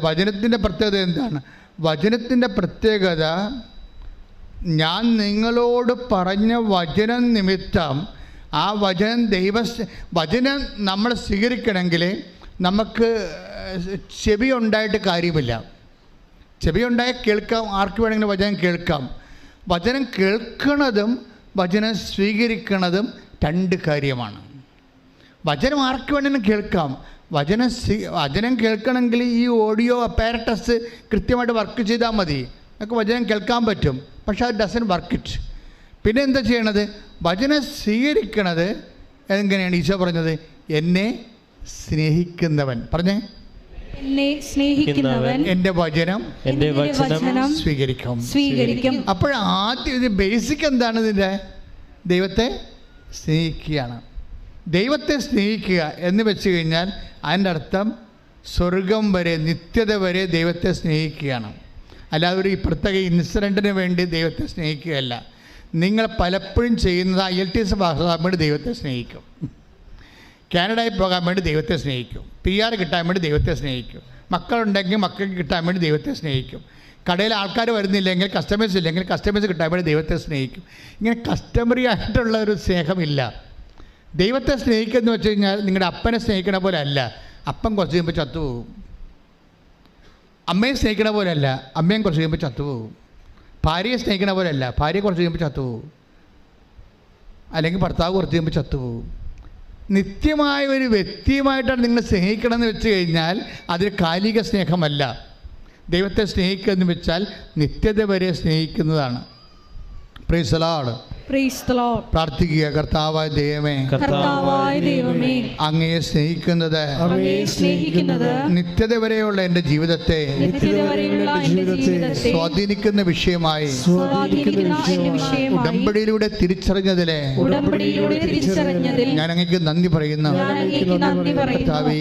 വചനത്തിൻ്റെ പ്രത്യേകത എന്താണ്? വചനത്തിൻ്റെ പ്രത്യേകത, ഞാൻ നിങ്ങളോട് പറഞ്ഞ വചനം നിമിത്തം, ആ വചനം നമ്മൾ സ്വീകരിക്കണമെങ്കിൽ നമുക്ക് ചെവി ഉണ്ടായിട്ട് കാര്യമില്ല. ചെവി ഉണ്ടായാൽ കേൾക്കാം, ആർക്ക് വേണമെങ്കിലും വചനം കേൾക്കാം. വചനം കേൾക്കുന്നതും വചനം സ്വീകരിക്കുന്നതും രണ്ട് കാര്യമാണ്. വചനം ആർക്ക് വേണമെങ്കിലും കേൾക്കാം. വചനം കേൾക്കണമെങ്കിൽ ഈ ഓഡിയോ അപ്പാരറ്റസ് കൃത്യമായിട്ട് വർക്ക് ചെയ്താൽ മതി, നമുക്ക് വചനം കേൾക്കാൻ പറ്റും. പക്ഷേ അത് ഡസൻ വർക്ക് ഇറ്റ്. പിന്നെ എന്താ ചെയ്യണത്? വചനം സ്വീകരിക്കണത് എങ്ങനെയാണ്? ഈശോ പറഞ്ഞത്, എന്നെ സ്നേഹിക്കുന്നവൻ, പറഞ്ഞേ, എന്നെ സ്നേഹിക്കുന്നവൻ എൻ്റെ വചനം സ്വീകരിക്കും. അപ്പോഴാദ്യം ഇത് ബേസിക് എന്താണ്? ഇതിൻ്റെ ദൈവത്തെ സ്നേഹിക്കുകയാണ്. ദൈവത്തെ സ്നേഹിക്കുക എന്ന് വെച്ച് കഴിഞ്ഞാൽ അതിൻ്റെ അർത്ഥം സ്വർഗം വരെ, നിത്യത വരെ ദൈവത്തെ സ്നേഹിക്കുകയാണ്. അല്ലാതെ ഒരു പ്രത്യേക ഇൻസിഡൻറ്റിന് വേണ്ടി ദൈവത്തെ സ്നേഹിക്കുകയല്ല. നിങ്ങൾ പലപ്പോഴും ചെയ്യുന്നത് IELTS പാസ്സാകാൻ വേണ്ടി ദൈവത്തെ സ്നേഹിക്കും, കാനഡയിൽ പോകാൻ വേണ്ടി ദൈവത്തെ സ്നേഹിക്കും, PR കിട്ടാൻ വേണ്ടി ദൈവത്തെ സ്നേഹിക്കും, മക്കളുണ്ടെങ്കിൽ മക്കൾക്ക് കിട്ടാൻ വേണ്ടി ദൈവത്തെ സ്നേഹിക്കും, കടയിൽ ആൾക്കാർ വരുന്നില്ലെങ്കിൽ, കസ്റ്റമേഴ്സ് ഇല്ലെങ്കിൽ കസ്റ്റമേഴ്സ് കിട്ടാൻ വേണ്ടി ദൈവത്തെ സ്നേഹിക്കും. ഇങ്ങനെ കസ്റ്റമറി ആയിട്ടുള്ള ഒരു സ്നേഹമില്ല. ദൈവത്തെ സ്നേഹിക്കുക എന്ന് വെച്ച് കഴിഞ്ഞാൽ നിങ്ങളുടെ അപ്പനെ സ്നേഹിക്കണ പോലെ അല്ല. അപ്പൻ കുറച്ച് കഴിയുമ്പോൾ ചത്തുപോകും. അമ്മയെ സ്നേഹിക്കണ പോലെ അല്ല, അമ്മയും കുറച്ച് കഴിയുമ്പോൾ ചത്തുപോകും. ഭാര്യയെ സ്നേഹിക്കണ പോലെ അല്ല, ഭാര്യ കുറച്ച് കഴിയുമ്പോൾ ചത്തുപോകും. അല്ലെങ്കിൽ ഭർത്താവ് കുറച്ച് കഴിയുമ്പോൾ ചത്തുപോകും. നിത്യമായ ഒരു വ്യക്തിയുമായിട്ടാണ് നിങ്ങൾ സ്നേഹിക്കണമെന്ന് വെച്ച് കഴിഞ്ഞാൽ അതൊരു കാലിക സ്നേഹമല്ല. ദൈവത്തെ സ്നേഹിക്കുക എന്ന് വെച്ചാൽ നിത്യത വരെ സ്നേഹിക്കുന്നതാണ്. Praise the Lord. പ്രാർത്ഥിക്കുക. കർത്താവായ ദൈവമേ, അങ്ങയെ സ്നേഹിക്കുന്നത് നിത്യത വരെയുള്ള എൻ്റെ ജീവിതത്തെ സ്വാധീനിക്കുന്ന വിഷയമായി ഉടമ്പടിയിലൂടെ തിരിച്ചറിഞ്ഞതിലെ ഞാൻ അങ്ങേക്ക് നന്ദി പറയുന്നു. കർത്താവേ,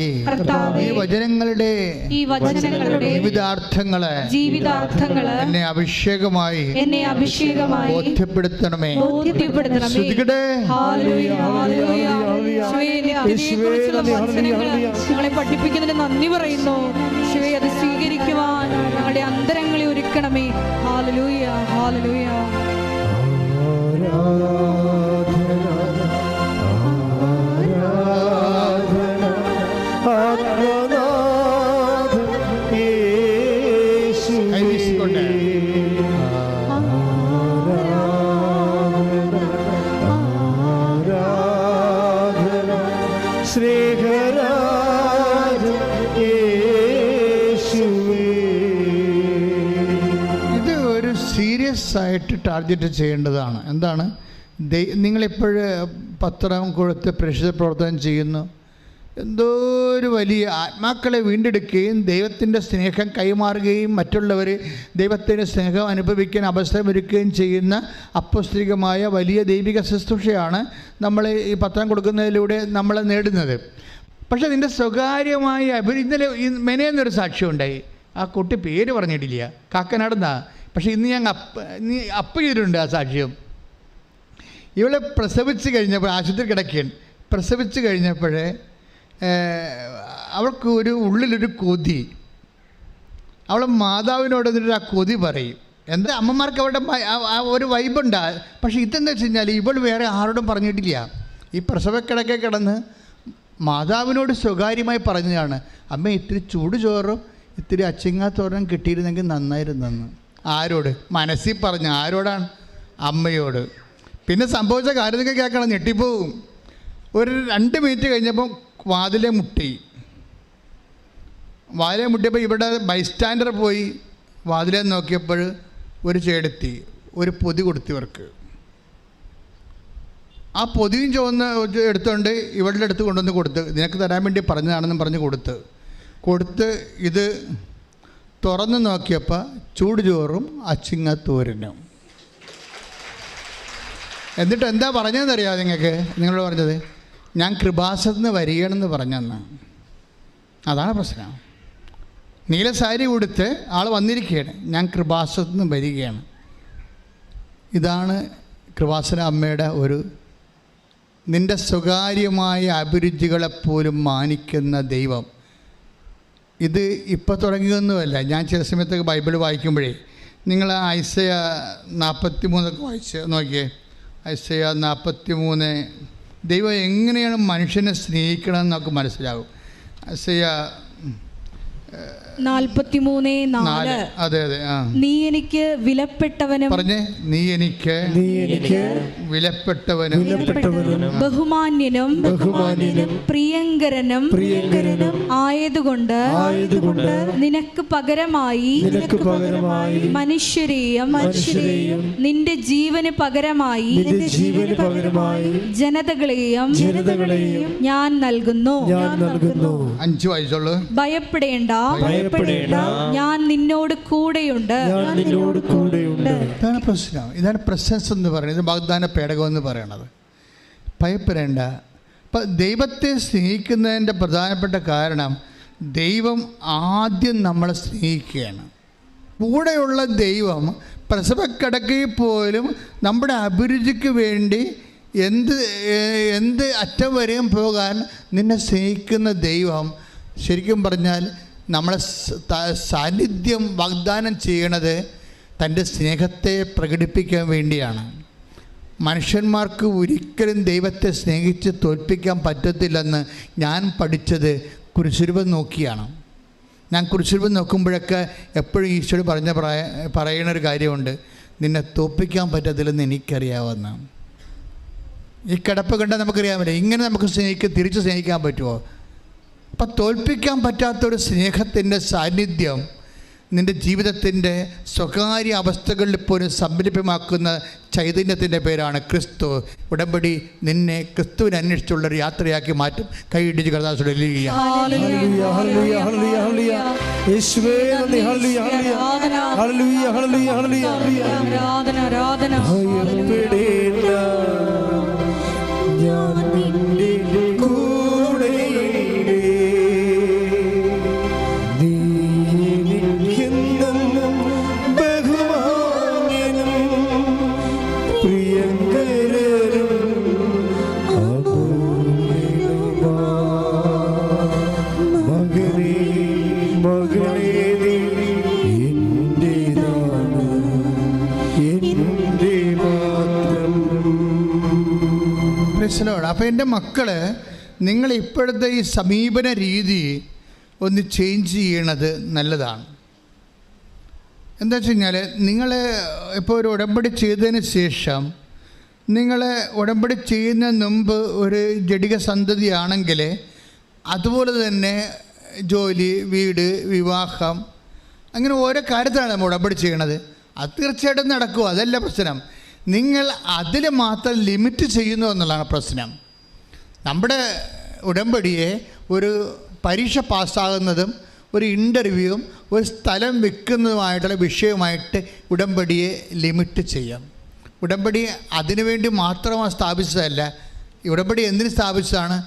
ഈ വചനങ്ങളുടെ ജീവിതാർത്ഥങ്ങളെ എന്നെ അഭിഷേകമായി ബോധ്യപ്പെടുത്തണമേ. ഞങ്ങളെ പഠിപ്പിക്കുന്നതിന് നന്ദി പറയുന്നു. അത് സ്വീകരിക്കുവാൻ ഞങ്ങളുടെ അന്തരങ്ങളെ ഒരുക്കണമേ. ഹല്ലേലൂയ, ഹല്ലേലൂയ. ആയിട്ട് ടാർഗറ്റ് ചെയ്യേണ്ടതാണ്. എന്താണ്? നിങ്ങളിപ്പോഴും പത്രം കൊടുത്ത് പ്രേക്ഷിത പ്രവർത്തനം ചെയ്യുന്നു. എന്തോ ഒരു വലിയ ആത്മാക്കളെ വീണ്ടെടുക്കുകയും ദൈവത്തിൻ്റെ സ്നേഹം കൈമാറുകയും മറ്റുള്ളവർ ദൈവത്തിൻ്റെ സ്നേഹം അനുഭവിക്കാൻ അവസരമൊരുക്കുകയും ചെയ്യുന്ന അപ്പോസ്തലികമായ വലിയ ദൈവിക ശുശ്രൂഷയാണ് നമ്മൾ ഈ പത്രം കൊടുക്കുന്നതിലൂടെ നമ്മൾ നേടുന്നത്. പക്ഷേ ഇതിൻ്റെ സ്വകാര്യമായ ഇന്നലെ മെനയെന്നൊരു സാക്ഷ്യമുണ്ടായി. ആ കുട്ടി പേര് പറഞ്ഞിട്ടില്ല, കാക്കനാടുന്നാ. പക്ഷേ ഇന്ന് ഞാൻ അപ്പ് ചെയ്തിട്ടുണ്ട് ആ സാക്ഷ്യം. ഇവളെ പ്രസവിച്ച് കഴിഞ്ഞപ്പോൾ ആശുപത്രി കിടക്കുകയാണ്. പ്രസവിച്ച് കഴിഞ്ഞപ്പോൾ അവൾക്ക് ഉള്ളിലൊരു കൊതി. അവളെ മാതാവിനോട് എന്നിട്ട് ആ കൊതി പറയും. എന്താ അമ്മമാർക്ക് അവരുടെ ഒരു വൈബുണ്ട്. പക്ഷേ ഇതെന്താ വെച്ച് കഴിഞ്ഞാൽ ഇവൾ വേറെ ആരോടും പറഞ്ഞിട്ടില്ല. ഈ പ്രസവക്കിടക്കെ കിടന്ന് മാതാവിനോട് സ്വകാര്യമായി പറഞ്ഞതാണ്, അമ്മ ഇത്തിരി ചൂട് ചോറും ഇത്തിരി അച്ചിങ്ങാത്തോറും കിട്ടിയിരുന്നെങ്കിൽ നന്നായിരുന്നെന്ന്. ആരോട്? മനസ്സിൽ പറഞ്ഞ ആരോടാണ്? അമ്മയോട്. പിന്നെ സംഭവിച്ച കാര്യമൊക്കെ കേൾക്കണം, ഞെട്ടിപ്പോവും. ഒരു 2 മിനിറ്റ് കഴിഞ്ഞപ്പോൾ വാതിലെ മുട്ടിയപ്പോൾ ഇവിടെ ബൈസ്റ്റാൻഡർ പോയി വാതിലെ നോക്കിയപ്പോൾ ഒരു ചേടത്തി ഒരു പൊതി കൊടുത്തവർക്ക്. ആ പൊതിയും ചുവന്ന് എടുത്തുകൊണ്ട് ഇവളുടെ അടുത്ത് കൊണ്ടുവന്ന് കൊടുത്ത്, നിനക്ക് തരാൻ വേണ്ടി പറഞ്ഞതാണെന്നും പറഞ്ഞ് കൊടുത്ത് ഇത് തുറന്ന് നോക്കിയപ്പോൾ ചൂട് ചോറും അച്ചിങ്ങത്തോരനും. എന്നിട്ട് എന്താ പറഞ്ഞതെന്നറിയാമോ നിങ്ങൾക്ക്? നിങ്ങളോട് പറഞ്ഞത്, ഞാൻ കൃപാസനത്തിന് വരികയാണെന്ന് പറഞ്ഞെന്ന്. അതാണ് പ്രശ്നം. നീല സാരി കൊടുത്ത് ആൾ വന്നിരിക്കുകയാണ്, ഞാൻ കൃപാസനത്തിന് വരികയാണ്. ഇതാണ് കൃപാസന അമ്മയുടെ നിൻ്റെ സ്വകാര്യമായ അഭിരുചികളെപ്പോലും മാനിക്കുന്ന ദൈവം. ഇത് ഇപ്പോൾ തുടങ്ങിയൊന്നുമല്ല. ഞാൻ ചില സമയത്തൊക്കെ ബൈബിൾ വായിക്കുമ്പോഴേ നിങ്ങൾ ഐസയ 43 വായിച്ച് നോക്കിയേ. ഐസയ 43 ദൈവം എങ്ങനെയാണ് മനുഷ്യനെ സ്നേഹിക്കണമെന്ന് നമുക്ക് മനസ്സിലാകും. ഐസയ 43:4. അതെ അതെ. നീ എനിക്ക് വിലപ്പെട്ടവനും, പറഞ്ഞേ, നീ എനിക്ക് വിലപ്പെട്ടവനും ബഹുമാന്യനും പ്രിയങ്കരനും ആയതുകൊണ്ട് നിനക്ക് പകരമായി മനുഷ്യരെയും നിന്റെ ജീവന് പകരമായി ജനതകളെയും ഞാൻ നൽകുന്നു. 5 വയസ്സുള്ളൂ. ഭയപ്പെടേണ്ട, ഞാൻ നിന്നോട് കൂടെയുണ്ട്. ഇതാണ് പ്രശ്നം. ഇതാണ് പ്രസൻസ് എന്ന് പറയുന്നത്, വാഗ്ദാന പേടകം എന്ന് പറയണത്. ഭയപ്പെടേണ്ട. അപ്പം ദൈവത്തെ സ്നേഹിക്കുന്നതിൻ്റെ പ്രധാനപ്പെട്ട കാരണം ദൈവം ആദ്യം നമ്മളെ സ്നേഹിക്കുകയാണ്. കൂടെയുള്ള ദൈവം പ്രസവക്കിടക്കയിൽ പോലും നമ്മുടെ അഭിരുചിക്ക് വേണ്ടി എന്ത് അറ്റം വരെയും പോകാൻ നിന്നെ സ്നേഹിക്കുന്ന ദൈവം ശരിക്കും പറഞ്ഞാൽ നമ്മളെ സാന്നിധ്യം വാഗ്ദാനം ചെയ്യണത് തൻ്റെ സ്നേഹത്തെ പ്രകടിപ്പിക്കാൻ വേണ്ടിയാണ്. മനുഷ്യന്മാർക്ക് ഒരിക്കലും ദൈവത്തെ സ്നേഹിച്ച് തോൽപ്പിക്കാൻ പറ്റത്തില്ലെന്ന് ഞാൻ പഠിച്ചത് കുരിശുരൂപം നോക്കിയാണ്. ഞാൻ കുരിശുരൂപം നോക്കുമ്പോഴൊക്കെ എപ്പോഴും ഈശോട് പറയണൊരു കാര്യമുണ്ട്, നിന്നെ തോൽപ്പിക്കാൻ പറ്റത്തില്ലെന്ന് എനിക്കറിയാവുന്ന. ഈ കിടപ്പ് കണ്ടാൽ നമുക്കറിയാമല്ലേ, ഇങ്ങനെ നമുക്ക് തിരിച്ച് സ്നേഹിക്കാൻ പറ്റുമോ? അപ്പം തോൽപ്പിക്കാൻ പറ്റാത്തൊരു സ്നേഹത്തിൻ്റെ സാന്നിധ്യം നിൻ്റെ ജീവിതത്തിൻ്റെ സ്വകാര്യ അവസ്ഥകളിൽ പോലും സംരംഭമാക്കുന്ന ചൈതന്യത്തിൻ്റെ പേരാണ് ക്രിസ്തു. ഉടമ്പടി നിന്നെ ക്രിസ്തുവിനെ അന്വേഷിച്ചുള്ളൊരു യാത്രയാക്കി മാറ്റും. കൈയിടിച്ച് കർത്താവേ അപ്പോൾ എൻ്റെ മക്കള്, നിങ്ങൾ ഇപ്പോഴത്തെ ഈ സമീപന രീതി ഒന്ന് ചേഞ്ച് ചെയ്യണത് നല്ലതാണ്. എന്താ വെച്ച് കഴിഞ്ഞാൽ, നിങ്ങൾ ഇപ്പോൾ ഒരു ഉടമ്പടി ചെയ്തതിന് ശേഷം, നിങ്ങൾ ഉടമ്പടി ചെയ്യുന്നതിന് മുമ്പ് ഒരു ജഡിക സന്തതിയാണെങ്കിൽ അതുപോലെ തന്നെ ജോലി, വീട്, വിവാഹം, അങ്ങനെ ഓരോ കാര്യത്തിലാണ് നമ്മൾ ഉടമ്പടി ചെയ്യണത്. അത് തീർച്ചയായിട്ടും നടക്കും, അതല്ല പ്രശ്നം. നിങ്ങൾ അതിൽ മാത്രം ലിമിറ്റ് ചെയ്യുന്നു എന്നുള്ളതാണ് പ്രശ്നം. നമ്മുടെ ഉടമ്പടിയെ ഒരു പരീക്ഷ പാസ്സാകുന്നതും ഒരു ഇൻ്റർവ്യൂവും ഒരു സ്ഥലം വിൽക്കുന്നതുമായിട്ടുള്ള വിഷയമായിട്ട് ഉടമ്പടിയെ ലിമിറ്റ് ചെയ്യാം. ഉടമ്പടി അതിനുവേണ്ടി മാത്രമാണ് സ്ഥാപിച്ചതല്ല. ഉടമ്പടി എന്തിന് സ്ഥാപിച്ചതാണ്?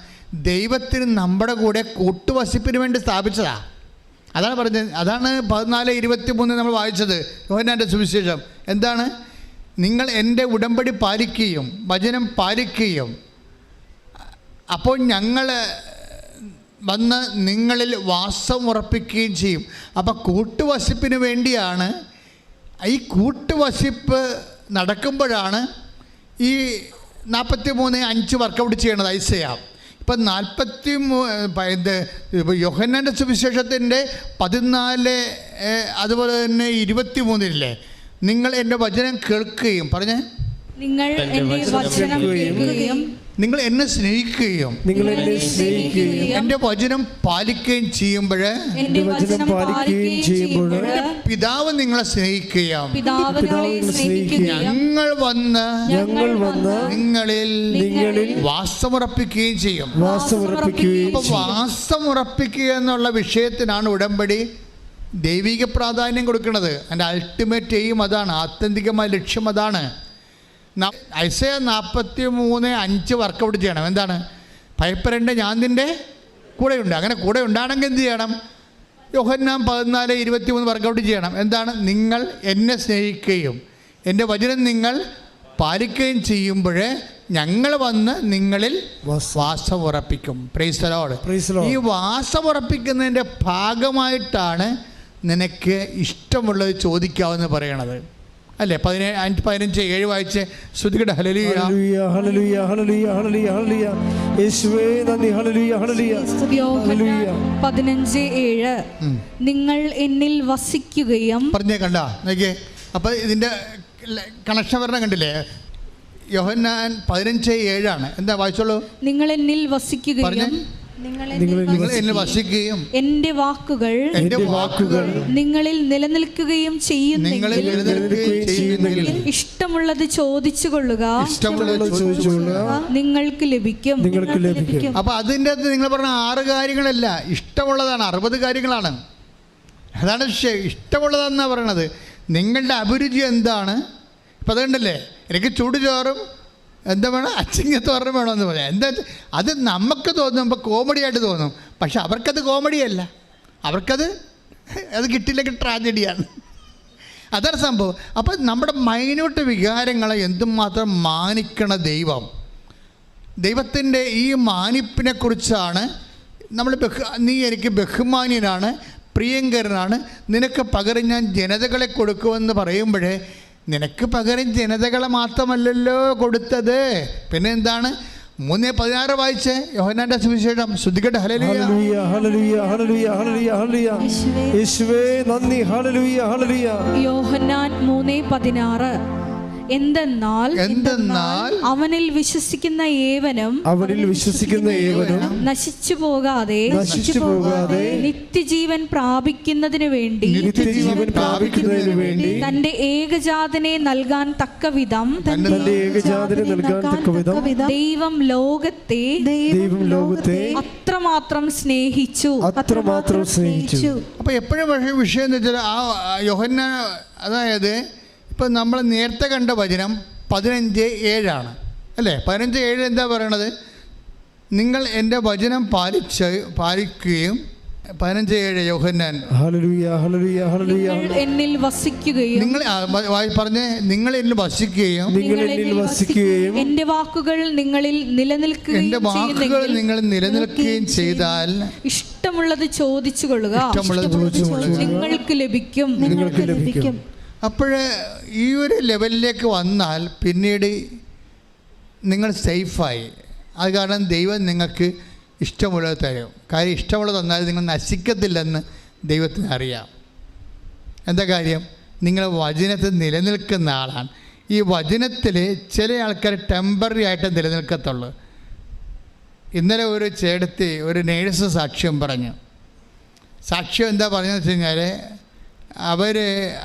ദൈവത്തിന് നമ്മുടെ കൂടെ കൂട്ടുവസിപ്പിന് വേണ്ടി സ്ഥാപിച്ചതാണ്. അതാണ് പറഞ്ഞത്. അതാണ് 14:23 നമ്മൾ വായിച്ചത്, യോഹന്നാൻ്റെ സുവിശേഷം. എന്താണ്? നിങ്ങൾ എൻ്റെ ഉടമ്പടി പാലിക്കുകയും വചനം പാലിക്കുകയും അപ്പോൾ ഞങ്ങൾ വന്ന് നിങ്ങളിൽ വാസം ഉറപ്പിക്കുകയും ചെയ്യും. അപ്പോൾ കൂട്ടുവസിപ്പിന് വേണ്ടിയാണ്. ഈ കൂട്ടുവസിപ്പ് നടക്കുമ്പോഴാണ് ഈ 43:5 വർക്കൗട്ട് ചെയ്യണത് ഐസയ. ഇപ്പം 43 യോഹന്നാൻ്റെ സുവിശേഷത്തിൻ്റെ 14 അതുപോലെ തന്നെ 23 നിങ്ങൾ എൻ്റെ വചനം കേൾക്കുകയും, പറഞ്ഞേ, നിങ്ങൾ എൻ്റെ വചനം കേൾക്കുകയും നിങ്ങൾ എന്നെ സ്നേഹിക്കുകയും എൻ്റെ വചനം പാലിക്കുകയും ചെയ്യുമ്പോൾ പിതാവ് നിങ്ങളെ സ്നേഹിക്കുകയും ഞങ്ങൾ വന്ന് നിങ്ങളിൽ വാസമുറപ്പിക്കുകയും ചെയ്യും. വാസമുറപ്പിക്കുക എന്നുള്ള വിഷയത്തിനാണ് ഉടമ്പടി ദൈവിക പ്രാധാന്യം കൊടുക്കുന്നത്. അതിൻ്റെ അൾട്ടിമേറ്റ് എയിം അതാണ്, ആത്യന്തികമായ ലക്ഷ്യം അതാണ്. ഐസയ 43:5 വർക്കൗട്ട് ചെയ്യണം. എന്താണ്? ഭയപ്പെടേണ്ട, ഞാൻ നിൻ്റെ കൂടെയുണ്ട്. അങ്ങനെ കൂടെ ഉണ്ടാണെങ്കിൽ എന്ത് ചെയ്യണം? യോഹന്നാൻ 14:23 വർക്കൗട്ട് ചെയ്യണം. എന്താണ്? നിങ്ങൾ എന്നെ സ്നേഹിക്കുകയും എൻ്റെ വചനം നിങ്ങൾ പാലിക്കുകയും ചെയ്യുമ്പോൾ ഞങ്ങൾ വന്ന് നിങ്ങളിൽ വാസമുറപ്പിക്കും. Praise the Lord. ഈ വാസമുറപ്പിക്കുന്നതിൻ്റെ ഭാഗമായിട്ടാണ് നിനക്ക് ഇഷ്ടമുള്ളത് ചോദിക്കാമെന്ന് പറയണത് അല്ലേ? 15:7 വായിച്ച് ശ്രുതികട. ഹല്ലേലൂയ ഹല്ലേലൂയ ഹല്ലേലൂയ ഹല്ലേലൂയ ഹല്ലേലൂയ യേശുവേ നന്ദി. Hallelujah hallelujah. 15:7 നിങ്ങൾ എന്നിൽ വസിക്കുകയും പറഞ്ഞേ. കണ്ട നോക്കിയേ. അപ്പോൾ ഇതിൻ്റെ കണക്ഷൻ വരണം കണ്ടില്ലേ? യോഹന്നാൻ 15:7 എന്താ വായിച്ചോളൂ. നിങ്ങൾ എന്നിൽ വസിക്കുകയും വസിക്കുകയും എന്റെ വാക്കുകൾ നിങ്ങളിൽ നിലനിൽക്കുകയും ചെയ്യുന്നെങ്കിൽ ഇഷ്ടമുള്ളത് ചോദിച്ചു കൊള്ളുക, നിങ്ങൾക്ക് ലഭിക്കും. അപ്പൊ അതിൻ്റെ അകത്ത് നിങ്ങൾ പറഞ്ഞ 6 കാര്യങ്ങളല്ല, ഇഷ്ടമുള്ളതാണ്. 60 കാര്യങ്ങളാണ്. അതാണ് ഇഷ്ടമുള്ളതാണെന്നാണ് പറയണത്. നിങ്ങളുടെ അഭിരുചി എന്താണ്? ഇപ്പം അതുകൊണ്ടല്ലേ എനിക്ക് ചൂടുചോറും എന്താ വേണം, അച്ചിങ്ങത്തോറും വേണമെന്ന് പറയാം. എന്താ അത് നമുക്ക് തോന്നുമ്പോൾ കോമഡിയായിട്ട് തോന്നും, പക്ഷെ അവർക്കത് കോമഡിയല്ല, അവർക്കത് കിട്ടില്ലെങ്കിൽ ട്രാജഡിയാണ്. അതാണ് സംഭവം. അപ്പം നമ്മുടെ മൈന്യൂട്ട് വികാരങ്ങളെ എന്തുമാത്രം മാനിക്കണ ദൈവത്തിൻ്റെ ഈ മാനിപ്പിനെക്കുറിച്ചാണ് നമ്മൾ നീ എനിക്ക് ബഹുമാന്യനാണ്, പ്രിയങ്കരനാണ്, നിനക്ക് പകരം ഞാൻ ജനതകളെ കൊടുക്കുമെന്ന് പറയുമ്പോഴേ നിനക്ക് പകരം ജനതകളെ മാത്രമല്ലല്ലോ കൊടുത്തത്, പിന്നെ എന്താണ്? 3:16 വായിച്ച് യോഹന്നാന്റെ സുവിശേഷം. ശ്രദ്ധിക്കട്ടെ. ഹല്ലേലൂയ ഹല്ലേലൂയ ഹല്ലേലൂയ ഹല്ലേലൂയ ഹല്ലേലൂയ യേശുവേ നന്ദി. Hallelujah hallelujah. യോഹന്നാൻ 3:16 എന്തെന്നാൽ അവനിൽ വിശ്വസിക്കുന്ന ഏവനും നശിച്ചു പോകാതെ നിത്യജീവൻ പ്രാപിക്കുന്നതിന് വേണ്ടി തന്റെ ഏകജാതനെ നൽകാൻ തക്കവിധം ദൈവം ലോകത്തെ അത്രമാത്രം സ്നേഹിച്ചു. അപ്പൊ എപ്പോഴും വിഷയം എന്ന് വെച്ചാൽ ആ യോഹന്നാൻ, അതായത് ഇപ്പം നമ്മൾ നേരത്തെ കണ്ട വചനം 15:7 അല്ലേ? 15:7 എന്താ പറയണത്? നിങ്ങൾ എൻ്റെ വചനം പാലിക്കുകയും 15:7 യോഹന്നാൻ എന്നിൽ വസിക്കുകയും നിങ്ങൾ പറഞ്ഞേ, നിങ്ങൾ എന്നിൽ വസിക്കുകയും എൻ്റെ വാക്കുകൾ നിങ്ങളിൽ നിലനിൽക്കുകയും ചെയ്താൽ ഇഷ്ടമുള്ളത് ചോദിച്ചു കൊള്ളുക, നിങ്ങൾക്ക് ലഭിക്കും. അപ്പോഴേ ഈ ഒരു ലെവലിലേക്ക് വന്നാൽ പിന്നീട് നിങ്ങൾ സേഫായി. അത് കാരണം ദൈവം നിങ്ങൾക്ക് ഇഷ്ടമുള്ളത് തരും. കാര്യം ഇഷ്ടമുള്ളത് തന്നാൽ നിങ്ങൾ നശിക്കത്തില്ലെന്ന് ദൈവത്തിന് അറിയാം. എന്താ കാര്യം? നിങ്ങൾ വചനത്തിൽ നിലനിൽക്കുന്ന ആളാണ്. ഈ വചനത്തിൽ ചില ആൾക്കാർ ടെമ്പററി ആയിട്ട് നിലനിൽക്കത്തുള്ളൂ. ഇന്നലെ ഒരു ചേട്ടത്തി, ഒരു നേഴ്സ് സാക്ഷ്യം പറഞ്ഞു. സാക്ഷ്യം എന്താ പറഞ്ഞതെന്ന് വെച്ച് കഴിഞ്ഞാൽ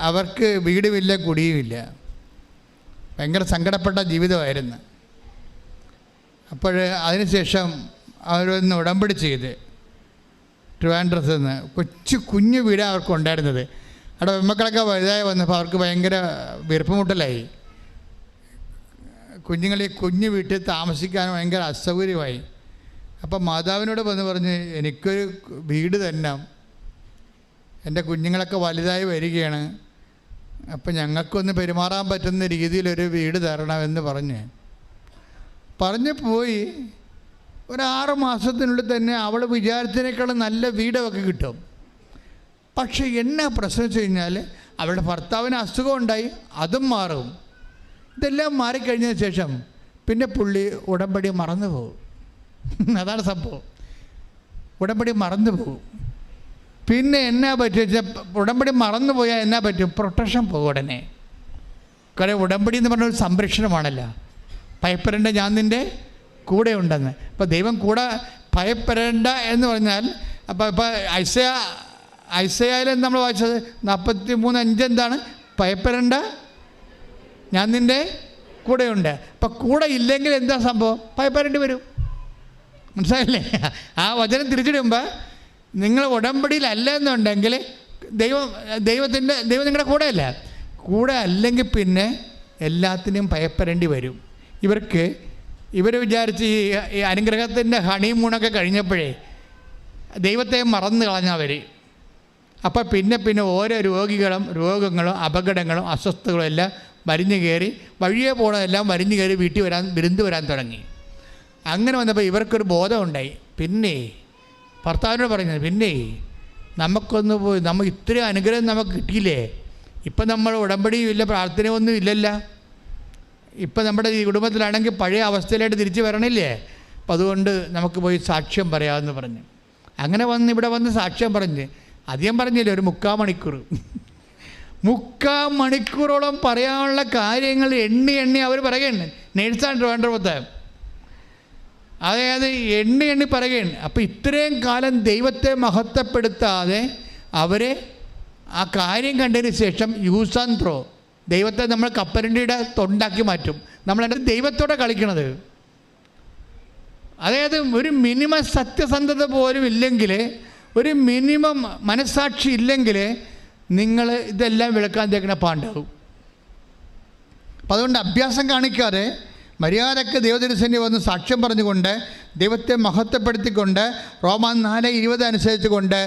അവർക്ക് വീടുമില്ല, കുടിയുമില്ല, ഭയങ്കര സങ്കടപ്പെട്ട ജീവിതമായിരുന്നു. അപ്പോൾ അതിനുശേഷം അവരൊന്ന് ഉടമ്പടി ചെയ്ത് ട്രിവാൻഡ്രത്ത് നിന്ന് കുഞ്ഞു വീടാണ് അവർക്ക് ഉണ്ടായിരുന്നത്. അവിടെ പെൺമക്കളൊക്കെ വലുതായി വന്നപ്പോൾ അവർക്ക് ഭയങ്കര വീർപ്പുമുട്ടലായി. കുഞ്ഞുങ്ങളെ കുഞ്ഞു വീട്ടിൽ താമസിക്കാൻ ഭയങ്കര അസൗകര്യമായി. അപ്പം മാതാവിനോട് പറഞ്ഞ് എനിക്കൊരു വീട് തന്നെ, എൻ്റെ കുഞ്ഞുങ്ങളൊക്കെ വലുതായി വരികയാണ്, അപ്പം ഞങ്ങൾക്കൊന്ന് പെരുമാറാൻ പറ്റുന്ന രീതിയിലൊരു വീട് തരണമെന്ന് പറഞ്ഞ് പോയി. ഒരു 6 മാസത്തിനുള്ളിൽ തന്നെ അവൾ വിചാരിച്ചതിനേക്കാളും നല്ല വീടൊക്കെ കിട്ടും. പക്ഷേ എന്നാ പ്രശ്നം വെച്ച് കഴിഞ്ഞാൽ അവളുടെ ഭർത്താവിന് അസുഖം ഉണ്ടായി, അതും മാറും. ഇതെല്ലാം മാറിക്കഴിഞ്ഞതിന് ശേഷം പിന്നെ പുള്ളി ഉടമ്പടി മറന്നു പോകും. അതാണ് സംഭവം. ഉടമ്പടി മറന്നു പോകും. പിന്നെ എന്നാ പറ്റുക വെച്ചാൽ ഉടമ്പടി മറന്നു പോയാൽ എന്നാ പറ്റും? പ്രൊട്ടക്ഷൻ പോകും ഉടനെ. കാരണം ഉടമ്പടി എന്ന് പറഞ്ഞൊരു സംരക്ഷണമാണല്ലോ. ഭയപ്പെടേണ്ട, ഞാൻ നിൻ്റെ കൂടെ ഉണ്ടെന്ന്. അപ്പോൾ ദൈവം കൂടെ ഭയപ്പെടേണ്ട എന്ന് പറഞ്ഞാൽ, അപ്പോൾ ഐസയായിൽ നമ്മൾ വായിച്ചത് 43:5 എന്താണ്? ഭയപ്പെടേണ്ട, ഞാൻ നിൻ്റെ കൂടെയുണ്ട്. അപ്പം കൂടെ ഇല്ലെങ്കിൽ എന്താ സംഭവം? ഭയപ്പെടേണ്ടി വരും. മനസ്സിലായില്ലേ? ആ വചനം തിരിച്ചിടുമ്പോൾ നിങ്ങൾ ഉടമ്പടിയിലല്ല എന്നുണ്ടെങ്കിൽ ദൈവം നിങ്ങളുടെ കൂടെയല്ല. കൂടെ അല്ലെങ്കിൽ പിന്നെ എല്ലാത്തിനും ഭയപ്പെടേണ്ടി വരും. ഇവർ വിചാരിച്ച് ഈ അനുഗ്രഹത്തിൻ്റെ ഹണിമൂണൊക്കെ കഴിഞ്ഞപ്പോഴേ ദൈവത്തെ മറന്നു കളഞ്ഞവർ. അപ്പോൾ പിന്നെ ഓരോ രോഗങ്ങളും അപകടങ്ങളും അസ്വസ്ഥതകളും എല്ലാം വലിഞ്ഞു കയറി, വഴിയെ പോകണമെല്ലാം വലിഞ്ഞു കയറി വീട്ടിൽ വിരുന്ന് വരാൻ തുടങ്ങി. അങ്ങനെ വന്നപ്പോൾ ഇവർക്കൊരു ബോധമുണ്ടായി. പിന്നെ ഭർത്താവിനോട് പറഞ്ഞത്, പിന്നെ നമുക്കൊന്ന് പോയി, നമുക്ക് ഇത്രയും അനുഗ്രഹം നമുക്ക് കിട്ടിയില്ലേ, ഇപ്പം നമ്മൾ ഉടമ്പടിയും ഇല്ല, പ്രാർത്ഥനയൊന്നും ഇല്ലല്ലോ, ഇപ്പം നമ്മുടെ ഈ കുടുംബത്തിലാണെങ്കിൽ പഴയ അവസ്ഥയിലായിട്ട് തിരിച്ചു വരണില്ലേ, അപ്പം അതുകൊണ്ട് നമുക്ക് പോയി സാക്ഷ്യം പറയാമെന്ന് പറഞ്ഞു. അങ്ങനെ ഇവിടെ വന്ന് സാക്ഷ്യം പറഞ്ഞ് അധികം പറഞ്ഞില്ലേ, ഒരു 3/4 മണിക്കൂർ 3/4 മണിക്കൂറോളം പറയാനുള്ള കാര്യങ്ങൾ എണ്ണി അവർ പറയുകയാണ്. നേഴ്സാണ് ട്രിവാൻഡ്രത്ത്. അതായത് എണ്ണി പറയുകയാണ്. അപ്പോൾ ഇത്രയും കാലം ദൈവത്തെ മഹത്വപ്പെടുത്താതെ അവർ ആ കാര്യം കണ്ടതിന് ശേഷം യൂസ് ആൻഡ് ത്രോ, ദൈവത്തെ നമ്മൾ കപ്പലണ്ടിയുടെ തൊണ്ടാക്കി മാറ്റും. നമ്മളതിൻ്റെ ദൈവത്തോടെ കളിക്കണത്. അതായത് ഒരു മിനിമം സത്യസന്ധത പോലും ഇല്ലെങ്കിൽ, ഒരു മിനിമം മനസ്സാക്ഷി ഇല്ലെങ്കിൽ നിങ്ങൾ ഇതെല്ലാം വിളക്കാൻ തേക്കണ പാണ്ടാവും. അപ്പം അതുകൊണ്ട് അഭ്യാസം കാണിക്കാതെ മര്യാദയ്ക്ക് ദൈവദർശനെ വന്ന് സാക്ഷ്യം പറഞ്ഞുകൊണ്ട് ദൈവത്തെ മഹത്വപ്പെടുത്തിക്കൊണ്ട് റോമാ 4:20 അനുസരിച്ചുകൊണ്ട്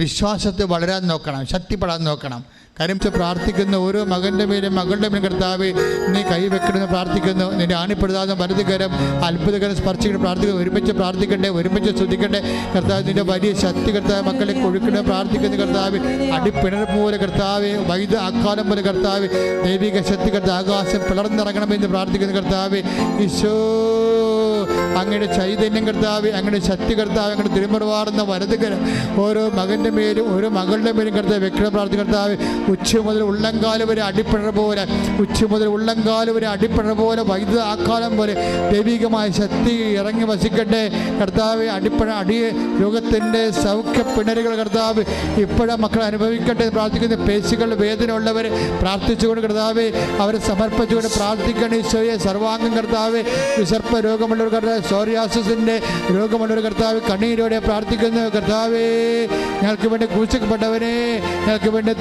വിശ്വാസത്തെ വളരാൻ നോക്കണം, ശക്തിപ്പെടാൻ നോക്കണം. കാര്യം പ്രാർത്ഥിക്കുന്ന ഓരോ മകൻ്റെ മേലും മകളുടെ മേലും കർത്താവേ നീ കൈവെക്കണമെന്ന് പ്രാർത്ഥിക്കുന്നു. നിൻ്റെ ആണിപ്പെടുത്താതെ വലതുകരം അത്ഭുതകരം സ്പർശിക്കണം പ്രാർത്ഥിക്കുന്നു. ഒരുമിച്ച് പ്രാർത്ഥിക്കണ്ടേ, ഒരുമിച്ച് സ്തുതിക്കണ്ടേ കർത്താവ്. നിൻ്റെ വലിയ ശക്തി കർത്താവ് മക്കളെ കൊഴുക്കണേ പ്രാർത്ഥിക്കുന്ന കർത്താവ്. അടിപ്പിണർ പോലെ കർത്താവ്, വൈദ്യ ആക്കാലം പോലെ കർത്താവ്, ദൈവിക ശക്തി കർത്താവ് ആകാശം പിളർന്നിറങ്ങണമെന്ന് പ്രാർത്ഥിക്കുന്ന കർത്താവ്. ഈശോ അങ്ങയുടെ ചൈതന്യം കർത്താവ്, അങ്ങയുടെ ശക്തി കർത്താവ്, അങ്ങയുടെ തിരുമുറവാറുന്ന വലതുകരം ഓരോ മകൻ്റെ മേലും ഓരോ മകളുടെ മേലും കർത്താവ് വെക്കണം പ്രാർത്ഥിക്കുന്ന കർത്താവ്. ഉച്ച മുതൽ ഉള്ളംകാലം വരെ അടിപ്പിണർ പോലെ, ഉച്ച മുതൽ ഉള്ളംകാലം വരെ അടിപ്പിണർ പോലെ, വൈദ്യുത ആക്കാലം പോലെ ദൈവികമായ ശക്തി ഇറങ്ങി വസിക്കട്ടെ കർത്താവ്. രോഗത്തിൻ്റെ സൗഖ്യ പിണരുകൾ കർത്താവ് ഇപ്പോഴും മക്കൾ അനുഭവിക്കട്ടെ പ്രാർത്ഥിക്കുന്ന. പേശികൾ വേദന ഉള്ളവർ പ്രാർത്ഥിച്ചുകൊണ്ട് കർത്താവ് അവരെ സമർപ്പിച്ചുകൊണ്ട് പ്രാർത്ഥിക്കണം. ഈശോയെ സർവാംഗം കർത്താവ്, വിസർപ്പ രോഗമുള്ളവർ കർത്താവ്, സോറിയാസിൻ്റെ രോഗമുള്ളവർ കർത്താവ് കണ്ണീരോടെ പ്രാർത്ഥിക്കുന്നു കർത്താവേ. ഞങ്ങൾക്ക് വേണ്ടി ക്രൂശിക്കപ്പെട്ടവനെ, ഞങ്ങൾക്ക് വേണ്ടി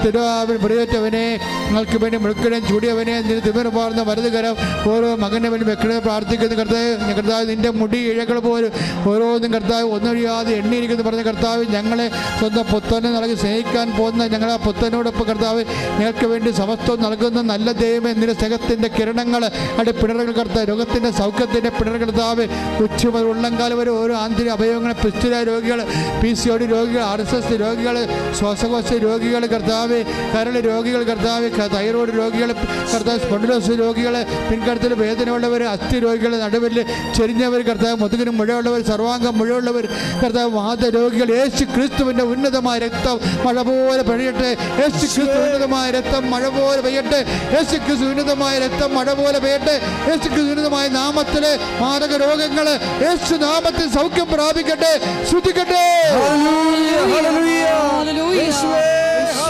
മുറിവേറ്റവനെ, ഞങ്ങൾക്ക് വേണ്ടി മുഴുക്കനും ചൂടിയവനെ, തിമിർമാർന്ന വലതുകരം ഓരോ മകനെ വേണ്ടി വെക്കണേ പ്രാർത്ഥിക്കുന്നു കർത്താവ്. കർത്താവ് നിൻ്റെ മുടി ഇഴകൾ പോലും ഓരോന്നും കർത്താവ് ഒന്നൊഴിയാതെ എണ്ണിയിരിക്കുന്നു പറഞ്ഞ കർത്താവ്. ഞങ്ങളെ സ്വന്തം പുത്തനെ നൽകി സ്നേഹിക്കാൻ പോകുന്ന ഞങ്ങളെ പുത്തനോടൊപ്പം കർത്താവ് ഞങ്ങൾക്ക് വേണ്ടി സമസ്തം നൽകുന്ന നല്ല ദൈവമേ, നിന്റെ സ്നേഹത്തിൻ്റെ കിരണങ്ങൾ അടി പിണറുകൾ കർത്താവ്, രോഗത്തിൻ്റെ സൗഖ്യത്തിൻ്റെ പിണർ കർത്താവ്. ഉച്ച മുതൽ ഉള്ളംകാലം വരെ ഓരോ ആന്തരിക അവയവങ്ങൾ, പിസ്റ്റുല രോഗികൾ, PCOD രോഗികൾ, RSS രോഗികൾ, ശ്വാസകോശ രോഗികൾ കർത്താവ്, കരൾ രോഗികൾ കർത്താവ്, തൈറോയ്ഡ് രോഗികൾ കർത്താവ്, സ്പോണ്ടിലോസിസ് രോഗികൾ, പിൻകഴുത്തിൽ വേദനയുള്ളവർ, അസ്ഥി രോഗികൾ, നടുവിൽ ചെരിഞ്ഞവർ കർത്താവ്, മുതുകിന് മുഴയുള്ളവർ, സർവാംഗം മുഴയുള്ളവർ കർത്താവ്, വാത രോഗികൾ. യേശു ക്രിസ്തുവിൻ്റെ ഉന്നതമായ രക്തം മഴ പോലെ പെയ്യട്ടെ. യേശു ക്രിസ്തു ഉന്നതമായ രക്തം മഴ പോലെ പെയ്യട്ടെ. യേശു ക്രിസ്തു ഉന്നതമായ രക്തം മഴ പോലെ പെയ്യട്ടെ. യേശു ക്രിസ്തു ഉന്നതമായ നാമത്തിലെ മാരക രോഗങ്ങൾ യേശു നാമത്തിൽ സൗഖ്യം പ്രാപിക്കട്ടെ. ശ്രുതിക്കട്ടെ.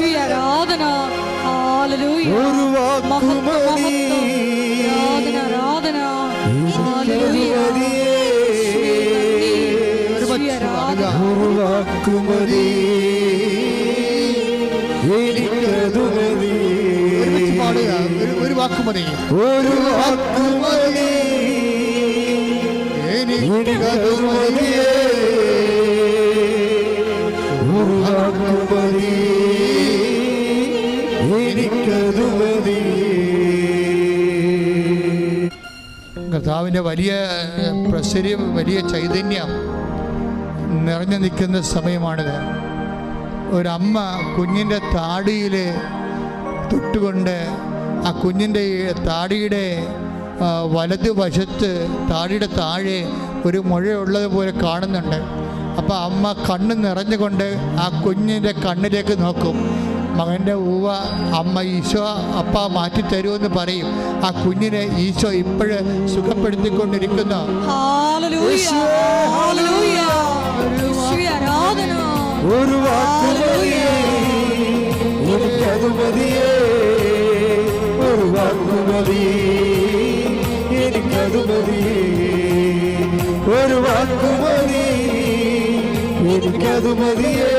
ആരാധന, ഒരു വാക്കുമതി, ആരാധന, ഒരു വാക്കുമതി, എനിക്കതു മതി. ഒരു വാക്കുമതി, ഒരു വാക്കുമതി, എനിക്കതു മതിയേ. ഒരു വാക്കുമതി, എനിക്കതു മതി. കർത്താവിൻ്റെ വലിയ പ്രസര്യം, വലിയ ചൈതന്യം നിറഞ്ഞു നിൽക്കുന്ന സമയമാണിത്. ഒരമ്മ കുഞ്ഞിൻ്റെ താടിയിൽ തൊട്ടുകൊണ്ട് ആ കുഞ്ഞിൻ്റെ താടിയുടെ വലതുവശത്ത് താടിയുടെ താഴെ ഒരു മുഴയുള്ളതുപോലെ കാണുന്നുണ്ട്. അപ്പോൾ അമ്മ കണ്ണ് നിറഞ്ഞുകൊണ്ട് ആ കുഞ്ഞിൻ്റെ കണ്ണിലേക്ക് നോക്കും. മകൻ്റെ ഊവ അമ്മ ഈശോ അപ്പ മാറ്റിത്തരുമെന്ന് പറയും. ആ കുഞ്ഞിനെ ഈശോ ഇപ്പോഴും സുഖപ്പെടുത്തിക്കൊണ്ടിരിക്കുന്നു. ഒരു വാക്കുമതിയേ, എനിക്കതു മതിയേ. ഒരു വാക്കുമതിയേ, എനിക്കതു മതിയേ. ഒരു വാക്കുമതി, എനിക്കതു മതിയേ.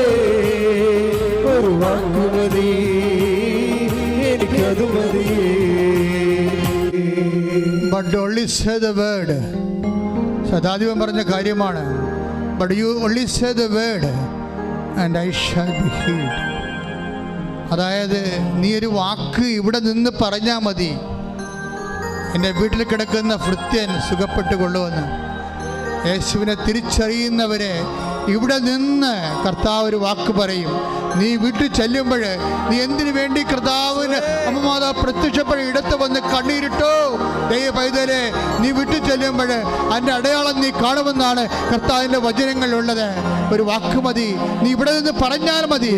ഒരു വാക്കുമതി, എനിക്കതു മതിയേ. But only say the word. സദാധിപൻ പറഞ്ഞ കാര്യമാണ്. But you only say the word and I shall be healed. അതായത് നീ ഒരു വാക്ക് ഇവിടെ നിന്ന് പറഞ്ഞാൽ മതി, എൻ്റെ വീട്ടിൽ കിടക്കുന്ന ഭൃത്യൻ സുഖപ്പെട്ടുകൊള്ളുമെന്ന്. യേശുവിനെ തിരിച്ചറിയുന്നവരെ ഇവിടെ നിന്ന് കർത്താവ് ഒരു വാക്ക് പറയും. നീ വീട്ടിൽ ചെല്ലുമ്പോൾ നീ എന്തിനു വേണ്ടി കർത്താവിന് അമ്മമാതാവ് പ്രത്യക്ഷപ്പെട്ട് ഇടത്ത് വന്ന് കണ്ണീരിട്ടോ ദൈവ പൈതലെ, നീ വീട്ടിൽ ചെല്ലുമ്പോൾ അതിൻ്റെ അടയാളം നീ കാണുമെന്നാണ് കർത്താവിൻ്റെ വചനങ്ങളിലുള്ളത്. ഒരു വാക്ക് മതി, നീ ഇവിടെ നിന്ന് പറഞ്ഞാൽ മതി.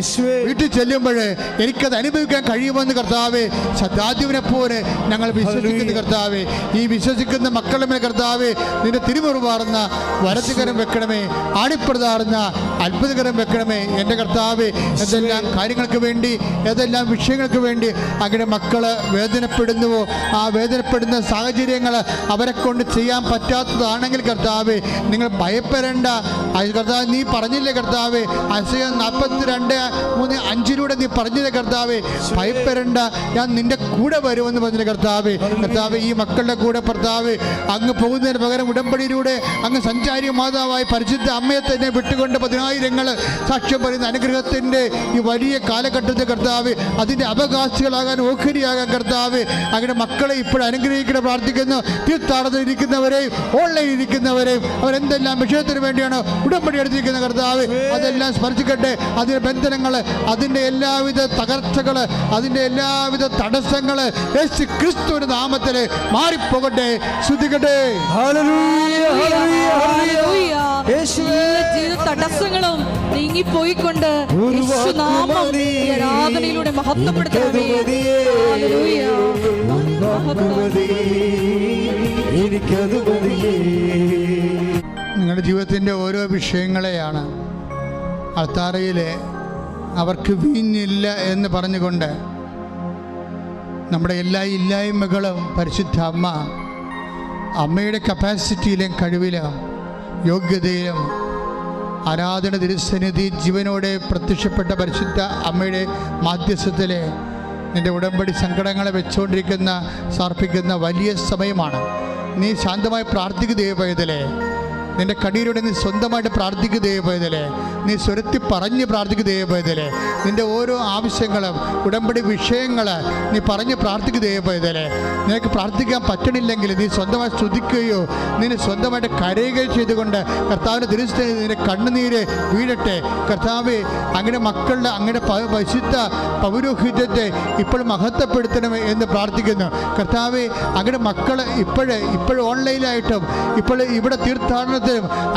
വീട്ടിൽ ചെല്ലുമ്പോൾ എനിക്കത് അനുഭവിക്കാൻ കഴിയുമെന്ന് കർത്താവെ ശതാദ്യുവിനെ പോലെ ഞങ്ങൾ വിശ്വസിക്കുന്ന കർത്താവെ, ഈ വിശ്വസിക്കുന്ന മക്കളുടെ മേൽ കർത്താവെ നിന്റെ തിരുമുറുമാറുന്ന വലത്തുകരം വെക്കണമേ, ആടിപ്രതാറുന്ന അത്ഭുതകരം വെക്കണമേ. എൻ്റെ കർത്താവെ, ഏതെല്ലാം കാര്യങ്ങൾക്ക് വേണ്ടി, ഏതെല്ലാം വിഷയങ്ങൾക്ക് വേണ്ടി അങ്ങനെ മക്കള് വേദനപ്പെടുന്നുവോ, ആ വേദനപ്പെടുന്ന സാഹചര്യങ്ങൾ അവരെ കൊണ്ട് ചെയ്യാൻ പറ്റാത്തതാണെങ്കിൽ കർത്താവെ നിങ്ങൾ ഭയപ്പെടേണ്ട. കർത്താവ് നീ പറഞ്ഞില്ലേ കർത്താവെ, ഐസയ്യാ 42:3-5 നീ പറഞ്ഞില്ലേ കർത്താവെ, ഭയപ്പെടേണ്ട, ഞാൻ നിന്റെ കൂടെ വരുമെന്ന് പറഞ്ഞില്ലേ കർത്താവെ. കർത്താവെ, ഈ മക്കളുടെ കൂടെ കർത്താവെ അങ്ങ് പോകുന്നതിന് പകരം ഉടമ്പടിയിലൂടെ അങ്ങ് സഞ്ചാരി മാതാവായി പരിശുദ്ധ അമ്മയെ തന്നെ വിട്ടുകൊണ്ട് 10,000 സാക്ഷ്യം പറയുന്ന അനുഗ്രഹത്തിൻ്റെ ഈ വലിയ കാലഘട്ടത്തിൽ കർത്താവ് അതിൻ്റെ അവകാശികളാകാൻ, ഓഹരിയാകാൻ കർത്താവ് അങ്ങനെ മക്കളെ ഇപ്പോഴും അനുഗ്രഹിക്കണം പ്രാർത്ഥിക്കുന്നു. തീർത്ഥാടനത്തിൽ ഇരിക്കുന്നവരെയും ഓൺലൈനിൽ ഇരിക്കുന്നവരെയും അവരെന്തെല്ലാം വിഷയത്തിന് വേണ്ടിയാണ് ഉടമ്പടി എടുത്തിരിക്കുന്ന കർത്താവ് അതെല്ലാം സ്മരിച്ചിക്കട്ടെ. അതിൻ്റെ ബന്ധനങ്ങൾ, അതിൻ്റെ എല്ലാവിധ തകർച്ചകൾ, അതിൻ്റെ എല്ലാവിധ തടസ്സങ്ങൾ യേശു ക്രിസ്തുവിന്റെ നാമത്തിൽ മാറിപ്പോകട്ടെ. സ്തുതിക്കട്ടെ. തടസ്സങ്ങളും നീങ്ങിപ്പോയിക്കൊണ്ട് യേശുനാമം ആരാധനയിലൂടെ മഹത്വപ്പെടുത്തണമേ. നിങ്ങളുടെ ജീവിതത്തിൻ്റെ ഓരോ വിഷയങ്ങളെയാണ് അൾത്താരയിൽ അവർക്ക് വീഞ്ഞില്ല എന്ന് പറഞ്ഞുകൊണ്ട് നമ്മുടെ എല്ലാ ഇല്ലായ്മകളും പരിശുദ്ധ അമ്മയുടെ കപ്പാസിറ്റിയിലും കഴിവിലും യോഗ്യതയിലും ആരാധന തിരുസന്നിധി ജീവനോടെ പ്രത്യക്ഷപ്പെട്ട പരിശുദ്ധ അമ്മയുടെ മാധ്യസ്ഥത്തിലെ നിൻ്റെ ഉടമ്പടി സങ്കടങ്ങളെ വെച്ചുകൊണ്ടിരിക്കുന്ന സമർപ്പിക്കുന്ന വലിയ സമയമാണ്. നീ ശാന്തമായി പ്രാർത്ഥിക്കുക ദൈവപൈതലേ. നിൻ്റെ കണ്ണീരോടെ നീ സ്വന്തമായിട്ട് പ്രാർത്ഥിക്കുക ദൈവപൈതലേ. നീ സ്വരത്തി പറഞ്ഞ് പ്രാർത്ഥിക്കുക ദൈവപൈതലേ. നിൻ്റെ ഓരോ ആവശ്യങ്ങളും ഉടമ്പടി വിഷയങ്ങൾ നീ പറഞ്ഞ് പ്രാർത്ഥിക്കുക ദൈവപൈതലേ. നിനക്ക് പ്രാർത്ഥിക്കാൻ പറ്റണില്ലെങ്കിൽ നീ സ്വന്തമായി സ്തുതിക്കുകയോ നിന്നെ സ്വന്തമായിട്ട് കരയുകയോ ചെയ്തുകൊണ്ട് കർത്താവിൻ്റെ തിരുസ്ഥ നിന്റെ കണ്ണുനീര് വീഴട്ടെ. കർത്താവെ, അങ്ങനെ മക്കളുടെ അങ്ങനെ പരിശുദ്ധ പൗരോഹിത്യത്തെ ഇപ്പോൾ മഹത്വപ്പെടുത്തണമേ എന്ന് പ്രാർത്ഥിക്കുന്നു. കർത്താവെ, അങ്ങനെ മക്കൾ ഇപ്പോഴും ഓൺലൈനായിട്ടും ഇപ്പോൾ ഇവിടെ തീർത്ഥാടനത്തിലും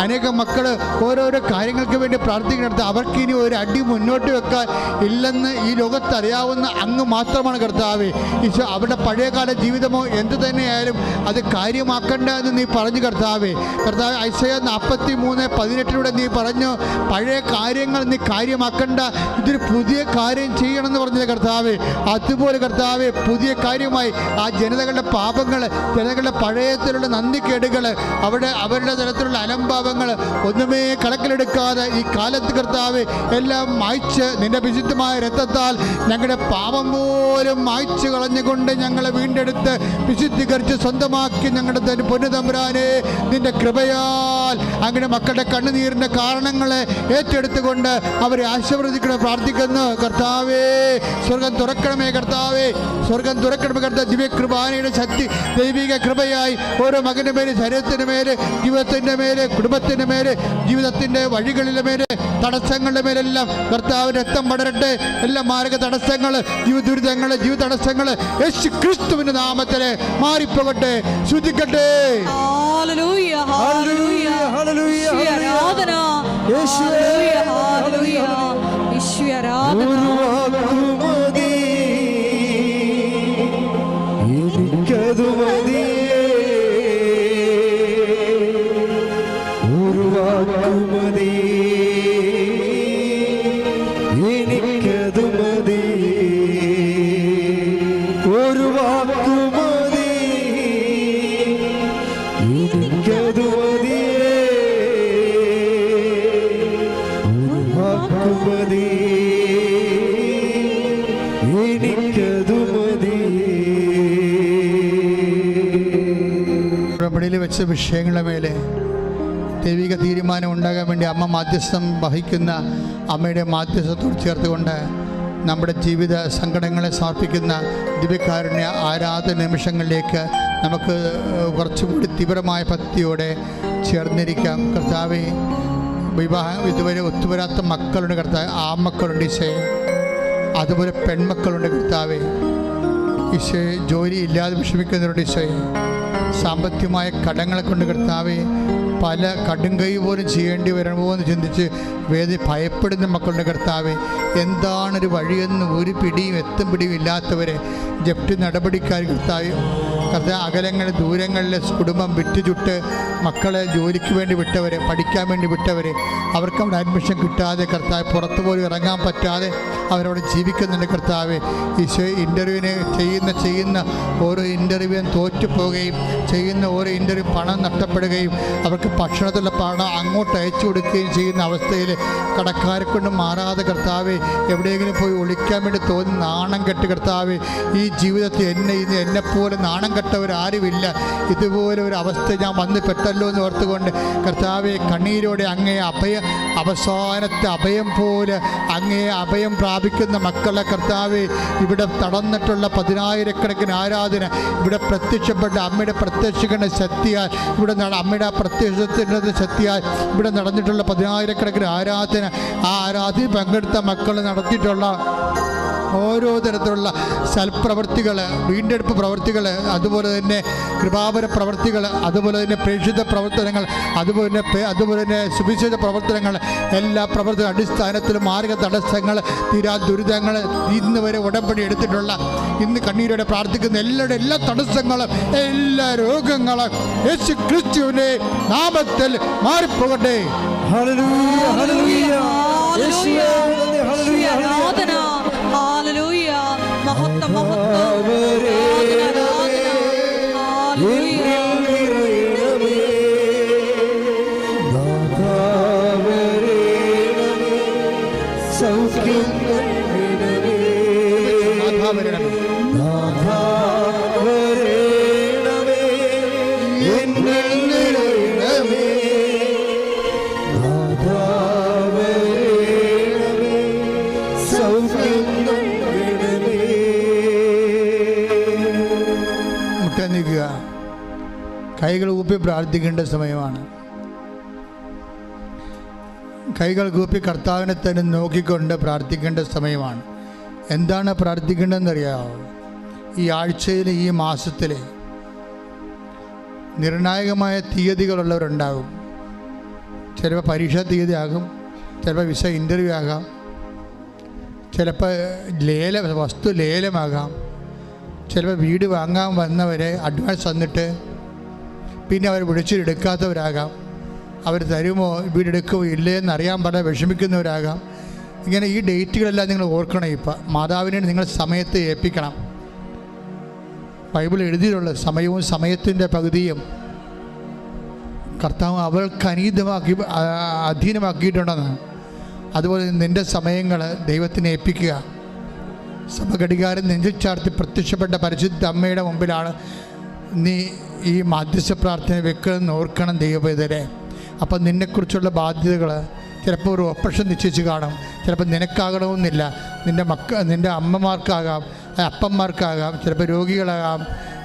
അനേകം മക്കൾ ഓരോരോ കാര്യങ്ങൾക്ക് വേണ്ടി പ്രാർത്ഥിക്കുന്നിടത്ത് അവർക്ക് ഇനി ഒരു അടി മുന്നോട്ട് വെക്കാൻ ഇല്ലെന്ന് ഈ ലോകത്ത് അറിയാവുന്ന അങ്ങ് മാത്രമാണ് കർത്താവെ. ഈശോ, അവരുടെ പഴയകാല ജീവിതമോ എന്ത് തന്നെയായാലും അത് കാര്യമാക്കണ്ട എന്ന് നീ പറഞ്ഞു കർത്താവെ. കർത്താവ് ഐസയ്യാ 43:18 നീ പറഞ്ഞു, പഴയ കാര്യങ്ങൾ നീ കാര്യമാക്കണ്ട, ഇതൊരു പുതിയ കാര്യം ചെയ്യണമെന്ന് പറഞ്ഞത് കർത്താവെ. അതുപോലെ കർത്താവെ, പുതിയ കാര്യമായി ആ ജനതകളുടെ പാപങ്ങൾ, ജനതകളുടെ പഴയത്തിലുള്ള നന്ദിക്കേടുകൾ, അവരുടെ തരത്തിലുള്ള അലംഭാവങ്ങൾ ഒന്നുമേ കണക്കിലെടുക്കാതെ ഈ കാലത്ത് കർത്താവെ എല്ലാം മായ്ച്ച് നിന്റെ വിശുദ്ധമായ രക്തത്താൽ ഞങ്ങളുടെ പാപം പോലും മായ്ച്ച് കളഞ്ഞുകൊണ്ട് ഞങ്ങളെ വീണ്ടെടുത്ത് വിശുദ്ധീകരിച്ച് സ്വന്തമാക്കി ഞങ്ങളുടെ പൊന്നുതമ്പുരാനെ നിന്റെ കൃപയാൽ അങ്ങനെ മക്കളുടെ കണ്ണുനീരിൻ്റെ കാരണങ്ങളെ ഏറ്റെടുത്തുകൊണ്ട് അവരെ ആശീർവദിക്കണം പ്രാർത്ഥിക്കുന്നു. കർത്താവേ, സ്വർഗം തുറക്കണമേ കർത്താവേ, സ്വർഗം തുറക്കണമേ കർത്താവ്. ദിവ്യകൃപാനയുടെ ശക്തി, ദൈവിക കൃപയായി ഓരോ മകൻ്റെ മേലെ, ശരീരത്തിൻ്റെ മേലെ, ജീവിതത്തിൻ്റെ മേലെ, കുടുംബത്തിൻ്റെ മേലെ, ജീവിതത്തിൻ്റെ വഴികളിലെ മേലെ, തടസ്സങ്ങളുടെ മേലെല്ലാം കർത്താവ് രക്തം പടരട്ടെ. എല്ലാ മാർഗ തടസ്സങ്ങൾ, ജീവിത ദുരിതങ്ങൾ, ജീവിത തടസ്സങ്ങൾ യേശു ക്രിസ്തുവിന്റെ നാമത്തിൽ മാറിപ്പോകട്ടെ. ശ്രദ്ധിക്കട്ടെ. ഉടമ്പടിയിൽ വെച്ച വിഷയങ്ങളുടെ മേലെ ദൈവിക തീരുമാനം ഉണ്ടാകാൻ വേണ്ടി അമ്മ മാധ്യസ്ഥം വഹിക്കുന്ന അമ്മയുടെ മാധ്യസ്ഥത്തോട് ചേർത്തുകൊണ്ട് നമ്മുടെ ജീവിത സങ്കടങ്ങളെ സമർപ്പിക്കുന്ന ദിവ്യകാരുണ്യ ആരാധന നിമിഷങ്ങളിലേക്ക് നമുക്ക് കുറച്ചുകൂടി തീവ്രമായ ഭക്തിയോടെ ചേർന്നിരിക്കാം. കർത്താവേ, ഇതുവരെ ഒത്തുവരാത്ത മക്കളുണ്ട് കർത്താവ്, ആൺമക്കളുണ്ട് ഈശോയെ, അതുപോലെ പെൺമക്കളുണ്ട് കർത്താവേ. ഈശോയെ, ജോലി ഇല്ലാതെ വിഷമിക്കുന്നവരുണ്ട് ഈശോയെ, സാമ്പത്തികമായ കടങ്ങളെ കൊണ്ട് കർത്താവേ പല കടുംകൈ പോലും ചെയ്യേണ്ടി വരണമോ എന്ന് ചിന്തിച്ച് ഭയപ്പെടുന്ന മക്കളുടെ കർത്താവേ, എന്താണൊരു വഴിയെന്ന് ഒരു പിടിയും പിടിയും ഇല്ലാത്തവരെ ജപ്തി നടപടിക്കാർ കർത്താവ്, അകലങ്ങളിൽ ദൂരങ്ങളിൽ കുടുംബം വിറ്റുചുട്ട് മക്കളെ ജോലിക്ക് വേണ്ടി വിട്ടവരെ, പഠിക്കാൻ വേണ്ടി വിട്ടവരെ, അവർക്ക് അവിടെ അഡ്മിഷൻ കിട്ടാതെ കർത്താവ് പുറത്തു പോലും ഇറങ്ങാൻ പറ്റാതെ അവരവിടെ ജീവിക്കുന്നുണ്ട് കർത്താവെ. ഈശോ, ഇൻ്റർവ്യൂവിന് ചെയ്യുന്ന ഓരോ ഇൻ്റർവ്യൂവും തോറ്റുപോവുകയും ചെയ്യുന്ന ഓരോ ഇൻ്റർവ്യൂ പണം നഷ്ടപ്പെടുകയും അവർക്ക് ഭക്ഷണത്തിലുള്ള പണം അങ്ങോട്ട് അയച്ചു കൊടുക്കുകയും ചെയ്യുന്ന അവസ്ഥയിൽ കടക്കാരെ കൊണ്ട് മാറാതെ കർത്താവെ, എവിടെയെങ്കിലും പോയി ഒളിക്കാൻ വേണ്ടി തോന്നി നാണം കെട്ട് കർത്താവെ, ഈ ജീവിതത്തിൽ എന്നെപ്പോലെ നാണം കെട്ടവരാരുമില്ല, ഇതുപോലെ ഒരു അവസ്ഥ ഞാൻ വന്ന് പെട്ടല്ലോ എന്ന് ഓർത്തുകൊണ്ട് കർത്താവെ, കണ്ണീരോടെ അങ്ങേ അവസാനത്തെ അഭയം പോലെ അങ്ങേ അഭയം പ്രാപിക്കുന്ന മക്കളെ കർത്താവെ, ഇവിടെ നടന്നിട്ടുള്ള 10,000-കണക്കിന് ആരാധന, ഇവിടെ പ്രത്യക്ഷപ്പെട്ട അമ്മയുടെ പ്രത്യക്ഷങ്ങളുടെ ശക്തിയാൽ, ഇവിടെ അമ്മയുടെ പ്രത്യക്ഷത്തിൻ്റെ ശക്തിയാൽ ഇവിടെ നടന്നിട്ടുള്ള 10,000-കണക്കിന് ആരാധന, ആ ആരാധന പങ്കെടുത്ത മക്കൾ നടത്തിയിട്ടുള്ള ഓരോ തരത്തിലുള്ള സൽപ്രവൃത്തികൾ, വീണ്ടെടുപ്പ് പ്രവൃത്തികൾ, അതുപോലെ തന്നെ കൃപാപര പ്രവൃത്തികൾ, അതുപോലെ തന്നെ പ്രേക്ഷിത പ്രവർത്തനങ്ങൾ, അതുപോലെ തന്നെ സുവിശേഷ പ്രവർത്തനങ്ങൾ, എല്ലാ പ്രവർത്തന അടിസ്ഥാനത്തിലും മാർഗ തടസ്സങ്ങൾ, തീരാ ദുരിതങ്ങൾ, ഇന്ന് വരെ ഉടമ്പടി എടുത്തിട്ടുള്ള, ഇന്ന് കണ്ണീരോടെ പ്രാർത്ഥിക്കുന്ന എല്ലാ തടസ്സങ്ങളും, എല്ലാ രോഗങ്ങളും യേശു ക്രിസ്തുവിന്റെ നാമത്തിൽ മാറിപ്പോകട്ടെ. ഹല്ലേലൂയ, ഹല്ലേലൂയ, യേശുവേ നന്ദി, ഹല്ലേലൂയ, ആരാധന, ഹല്ലേലൂയ, മഹത്വം, മഹത്വം, കൈകൾ കൂപ്പി പ്രാർത്ഥിക്കേണ്ട സമയമാണ്. കൈകൾ കൂപ്പി കർത്താവിനെ തന്നെ നോക്കിക്കൊണ്ട് പ്രാർത്ഥിക്കേണ്ട സമയമാണ്. എന്താണ് പ്രാർത്ഥിക്കേണ്ടതെന്നറിയാമോ? ഈ ആഴ്ചയിൽ, ഈ മാസത്തിൽ നിർണായകമായ തീയതികളുള്ളവരുണ്ടാകും. ചിലപ്പോൾ പരീക്ഷാ തീയതി ആകും, ചിലപ്പോൾ വിസ ഇൻ്റർവ്യൂ ആകാം, ചിലപ്പോൾ വസ്തു ലേലമാകാം, ചിലപ്പോൾ വീട് വാങ്ങാൻ വന്നവരെ അഡ്വാൻസ് തന്നിട്ട് പിന്നെ അവർ വിളിച്ചെടുക്കാത്തവരാകാം, അവർ തരുമോ വീടെടുക്കുമോ ഇല്ലേ എന്നറിയാൻ പറഞ്ഞാൽ വിഷമിക്കുന്നവരാകാം. ഇങ്ങനെ ഈ ഡേറ്റുകളെല്ലാം നിങ്ങൾ ഓർക്കണം. ഇപ്പം മാതാവിനെ നിങ്ങൾ സമയത്ത് ഏൽപ്പിക്കണം. ബൈബിൾ എഴുതിയിട്ടുള്ള സമയവും സമയത്തിൻ്റെ പകുതിയും കർത്താവ് അവൾക്ക് അധീനമാക്കിയിട്ടുണ്ടെന്ന്. അതുപോലെ നിൻ്റെ സമയങ്ങൾ ദൈവത്തിനെ ഏൽപ്പിക്കുക. സഭഘടികാരം നെഞ്ചിൽ ചാർത്തി പ്രത്യക്ഷപ്പെട്ട പരിശുദ്ധ അമ്മയുടെ മുമ്പിലാണ് നീ ഈ മാധ്യസ്ഥ പ്രാർത്ഥന വെക്കണമെന്ന് ഓർക്കണം ദൈവപൈതരെ. അപ്പം നിന്നെക്കുറിച്ചുള്ള ബാധ്യതകൾ ചിലപ്പോൾ ഒരു ഓപ്പറേഷൻ നിശ്ചയിച്ച് കാണും, ചിലപ്പോൾ നിനക്കാകണമെന്നില്ല, നിൻ്റെ അമ്മമാർക്കാകാം, അപ്പന്മാർക്കാകാം, ചിലപ്പോൾ രോഗികളാകാം,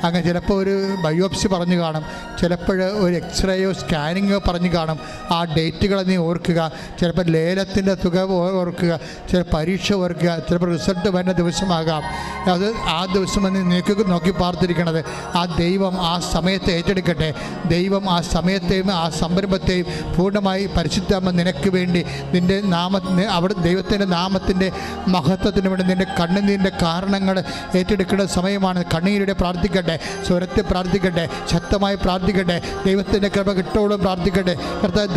അങ്ങനെ ചിലപ്പോൾ ഒരു ബയോപ്സി പറഞ്ഞു കാണും, ചിലപ്പോൾ ഒരു എക്സ്റേയോ സ്കാനിങ്ങോ പറഞ്ഞു കാണും. ആ ഡേറ്റുകൾ നീ ഓർക്കുക. ചിലപ്പോൾ ലേലത്തിൻ്റെ തുക ഓർക്കുക, ചില പരീക്ഷ ഓർക്കുക, ചിലപ്പോൾ റിസൾട്ട് വരുന്ന ദിവസമാകാം. അത് ആ ദിവസം നിനക്ക് നോക്കി പാർത്തിരിക്കണത് ആ ദൈവം ആ സമയത്തെ ഏറ്റെടുക്കട്ടെ. ദൈവം ആ സമയത്തെയും ആ സംരംഭത്തെയും പൂർണ്ണമായി പരിശുദ്ധമ്മ നിനക്ക് വേണ്ടി നിൻ്റെ അവിടെ ദൈവത്തിൻ്റെ നാമത്തിൻ്റെ മഹത്വത്തിന് വേണ്ടി നിൻ്റെ കണ്ണുനീരിൻ്റെ കാരണങ്ങൾ ഏറ്റെടുക്കേണ്ട സമയമാണ്. കണ്ണീരുടെ പ്രാർത്ഥിക്കട്ടെ, സ്വരത്തെ പ്രാർത്ഥിക്കട്ടെ, ശക്തമായി പ്രാർത്ഥിക്കട്ടെ, ദൈവത്തിൻ്റെ കൃപ കിട്ടോളം പ്രാർത്ഥിക്കട്ടെ. കർത്താവ്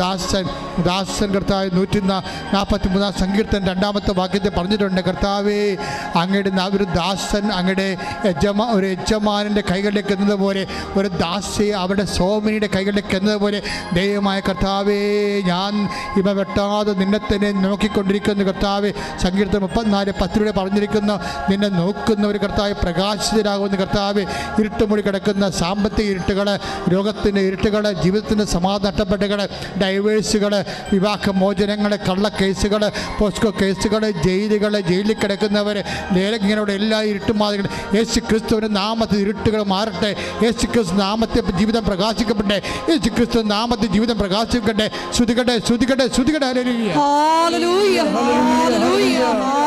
ദാസൻ കർത്താവ് 143 സങ്കീർത്തനം 2-ാമത്തെ വാക്യത്തെ പറഞ്ഞിട്ടുണ്ട്, കർത്താവേ അങ്ങയുടെ ഒരു ദാസൻ ദാസൻ അങ്ങയുടെ ഒരു യജമാനൻ്റെ കൈകളിലേക്ക് എന്നതുപോലെ, ഒരു ദാസിയെ അവരുടെ സോമനിയുടെ കൈകളിലേക്ക് എന്നതുപോലെ ദൈവമായ കർത്താവേ, ഞാൻ ഇവ വെട്ടാതെ നിന്നെ തന്നെ നോക്കിക്കൊണ്ടിരിക്കുന്നു കർത്താവേ. സങ്കീർത്തനം 34:10 പറഞ്ഞിരിക്കുന്നു, നിന്നെ നോക്കുന്ന ഒരു കർത്താവ് പ്രകാശിതരാകുന്ന കർത്താവേ. ഇരുട്ടുമൂടി കിടക്കുന്ന സാമ്പത്തിക ഇരുട്ടുകൾ, രോഗത്തിൻ്റെ ഇരുട്ടുകൾ, ജീവിതത്തിൻ്റെ സമാധാനം നഷ്ടപ്പെട്ടുകൾ, ഡൈവേഴ്സുകൾ, വിവാഹമോചനങ്ങൾ, കള്ളക്കേസുകൾ, പോസ്കോ കേസുകൾ, ജയിലിൽ കിടക്കുന്നവർ, ഇങ്ങനെയുള്ള എല്ലാ ഇരുട്ടുമാതികളും യേശു ക്രിസ്തുവിൻ്റെ നാമത്തിൽ ഇരുട്ടുകൾ മാറട്ടെ. യേശു ക്രിസ്തു നാമത്തെ ജീവിതം പ്രകാശിക്കപ്പെട്ടെ. യേശു ക്രിസ്തു നാമത്തിൽ ജീവിതം പ്രകാശിക്കട്ടെ. ശ്രുതികട്ടെ, ശ്രുതികട്ടെ, ശ്രുതികട്ടെ. ഹല്ലേലൂയ, ഹല്ലേലൂയ, ഹല്ലേലൂയ.